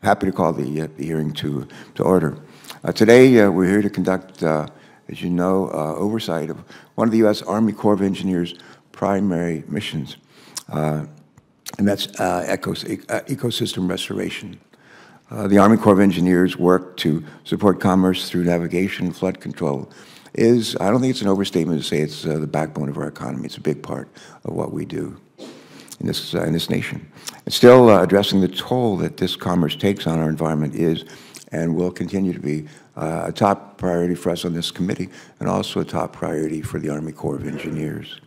Happy to call the hearing to order. Today, we're here to conduct, as you know, oversight of one of the U.S. Army Corps of Engineers' primary missions, and that's ecosystem restoration. The Army Corps of Engineers' work to support commerce through navigation and flood control is, I don't think it's an overstatement to say it's the backbone of our economy. It's a big part of what we do in this nation. And still, addressing the toll that this commerce takes on our environment is and will continue to be a top priority for us on this committee, and also a top priority for the Army Corps of Engineers.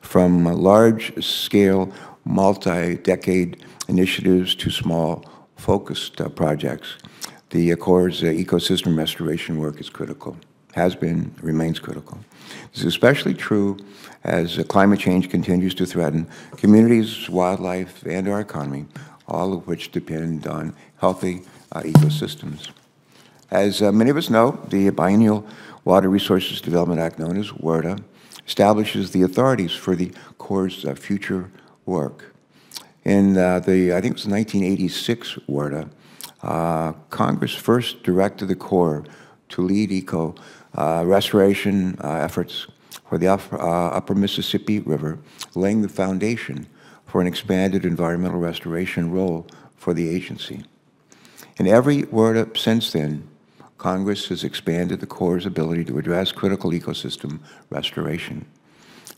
From large-scale, multi-decade initiatives to small, focused projects, the Corps' ecosystem restoration work is critical, has been, remains critical. This is especially true as climate change continues to threaten communities, wildlife, and our economy, all of which depend on healthy ecosystems. As many of us know, the Biennial Water Resources Development Act, known as WRDA, establishes the authorities for the Corps' future work. In I think it was 1986 WRDA, Congress first directed the Corps to lead restoration efforts for the upper Mississippi River, laying the foundation for an expanded environmental restoration role for the agency. In every WRDA since then, Congress has expanded the Corps' ability to address critical ecosystem restoration.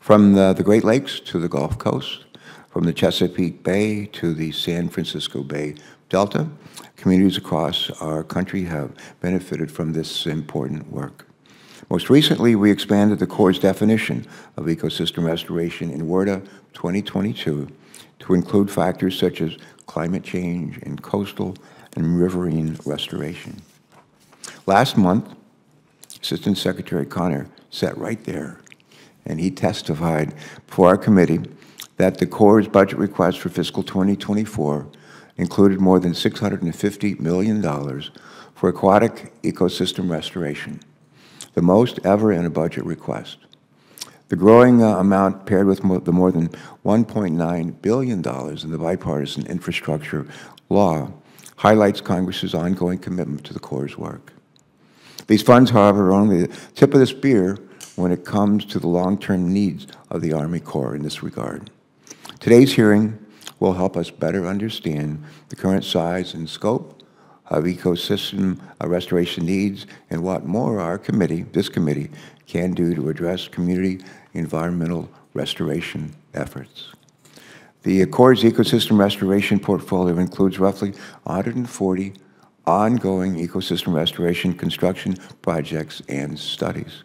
From the Great Lakes to the Gulf Coast, from the Chesapeake Bay to the San Francisco Bay Delta, communities across our country have benefited from this important work. Most recently, we expanded the Corps' definition of ecosystem restoration in WRDA 2022 to include factors such as climate change and coastal and riverine restoration. Last month, Assistant Secretary Connor sat right there, and he testified before our committee that the Corps' budget request for fiscal 2024 included more than $650 million for aquatic ecosystem restoration, the most ever in a budget request. The growing amount, paired with the more than $1.9 billion in the bipartisan infrastructure law, highlights Congress's ongoing commitment to the Corps' work. These funds, however, are only the tip of the spear when it comes to the long-term needs of the Army Corps in this regard. Today's hearing will help us better understand the current size and scope of ecosystem restoration needs and what more our committee, this committee, can do to address community environmental restoration efforts. The Corps' ecosystem restoration portfolio includes roughly 140 ongoing ecosystem restoration construction projects and studies.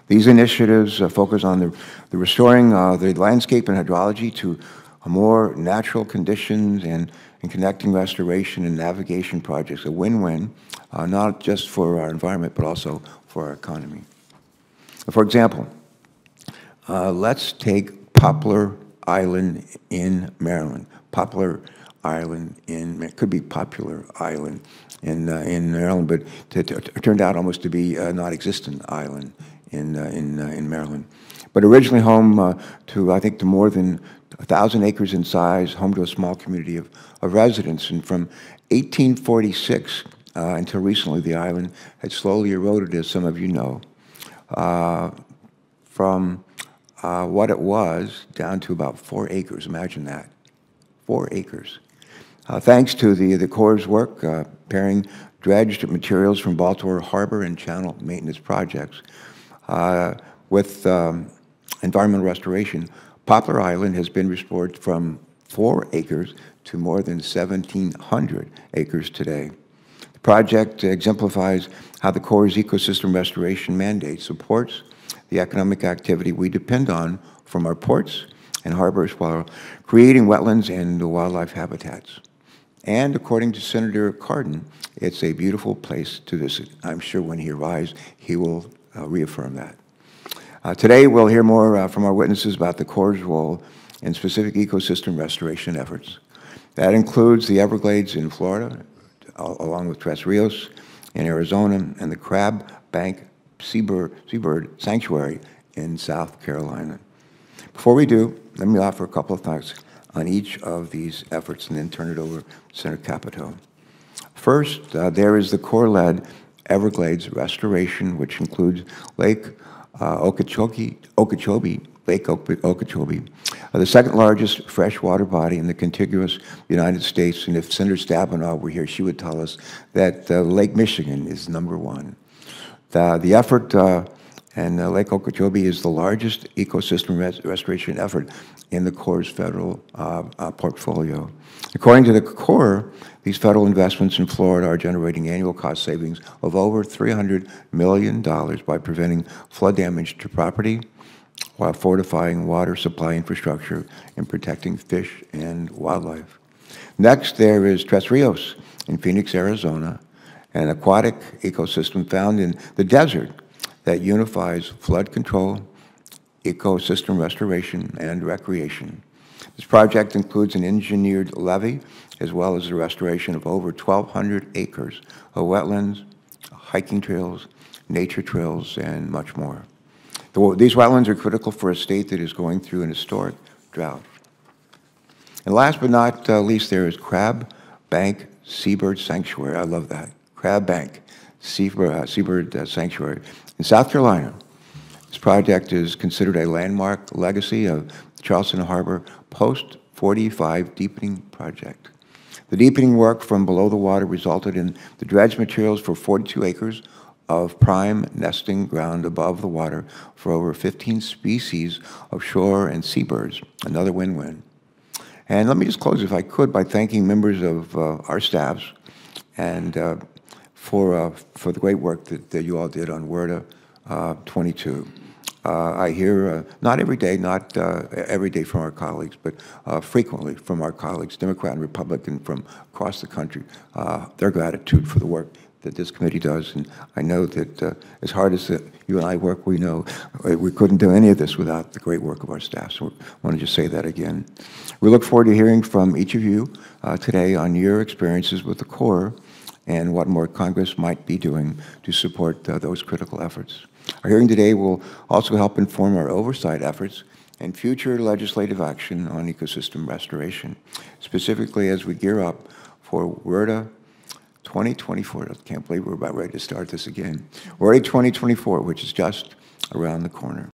These initiatives focus on the restoring the landscape and hydrology to more natural conditions and connecting restoration and navigation projects, a win-win, not just for our environment, but also for our economy. For example, let's take Poplar Island in Maryland. Poplar Island it could be Popular Island in Maryland, but it turned out almost to be a non-existent island in Maryland. But originally home to, I think, to more than 1,000 acres in size, home to a small community of residents. And from 1846 until recently, the island had slowly eroded, as some of you know, from what it was down to about 4 acres. Imagine that, 4 acres. Thanks to the Corps' work, pairing dredged materials from Baltimore Harbor and channel maintenance projects with environmental restoration, Poplar Island has been restored from 4 acres to more than 1,700 acres today. The project exemplifies how the Corps' ecosystem restoration mandate supports the economic activity we depend on from our ports and harbors while creating wetlands and wildlife habitats. And according to Senator Cardin, it's a beautiful place to visit. I'm sure when he arrives, he will reaffirm that. Today, we'll hear more from our witnesses about the Corps' role in specific ecosystem restoration efforts. That includes the Everglades in Florida, along with Tres Rios in Arizona, and the Crab Bank Seabird Sanctuary in South Carolina. Before we do, let me offer a couple of thoughts on each of these efforts and then turn it over to Senator Capito. First, there is the Corps-led Everglades restoration, which includes Lake Okeechobee, the second largest freshwater body in the contiguous United States. And if Senator Stabenow were here, she would tell us that Lake Michigan is #1. The effort and Lake Okeechobee is the largest ecosystem restoration effort in the Corps' federal portfolio. According to the Corps, these federal investments in Florida are generating annual cost savings of over $300 million by preventing flood damage to property, while fortifying water supply infrastructure and protecting fish and wildlife. Next, there is Tres Rios in Phoenix, Arizona, an aquatic ecosystem found in the desert that unifies flood control, ecosystem restoration, and recreation. This project includes an engineered levee, as well as the restoration of over 1,200 acres of wetlands, hiking trails, nature trails, and much more. These wetlands are critical for a state that is going through an historic drought. And last but not least, there is Crab Bank Seabird Sanctuary. I love that. Crab Bank Seabird Sanctuary in South Carolina. This project is considered a landmark legacy of the Charleston Harbor post-45 deepening project. The deepening work from below the water resulted in the dredge materials for 42 acres of prime nesting ground above the water for over 15 species of shore and seabirds, another win-win. And let me just close, if I could, by thanking members of our staffs and for the great work that you all did on WRDA 22. I hear not every day from our colleagues, but frequently from our colleagues, Democrat and Republican from across the country, their gratitude for the work that this committee does. And I know that as hard as you and I work, we know we couldn't do any of this without the great work of our staff. So I want to just say that again. We look forward to hearing from each of you today on your experiences with the Corps and what more Congress might be doing to support those critical efforts. Our hearing today will also help inform our oversight efforts and future legislative action on ecosystem restoration, specifically as we gear up for WRDA 2024. I can't believe we're about ready to start this again. WRDA 2024, which is just around the corner.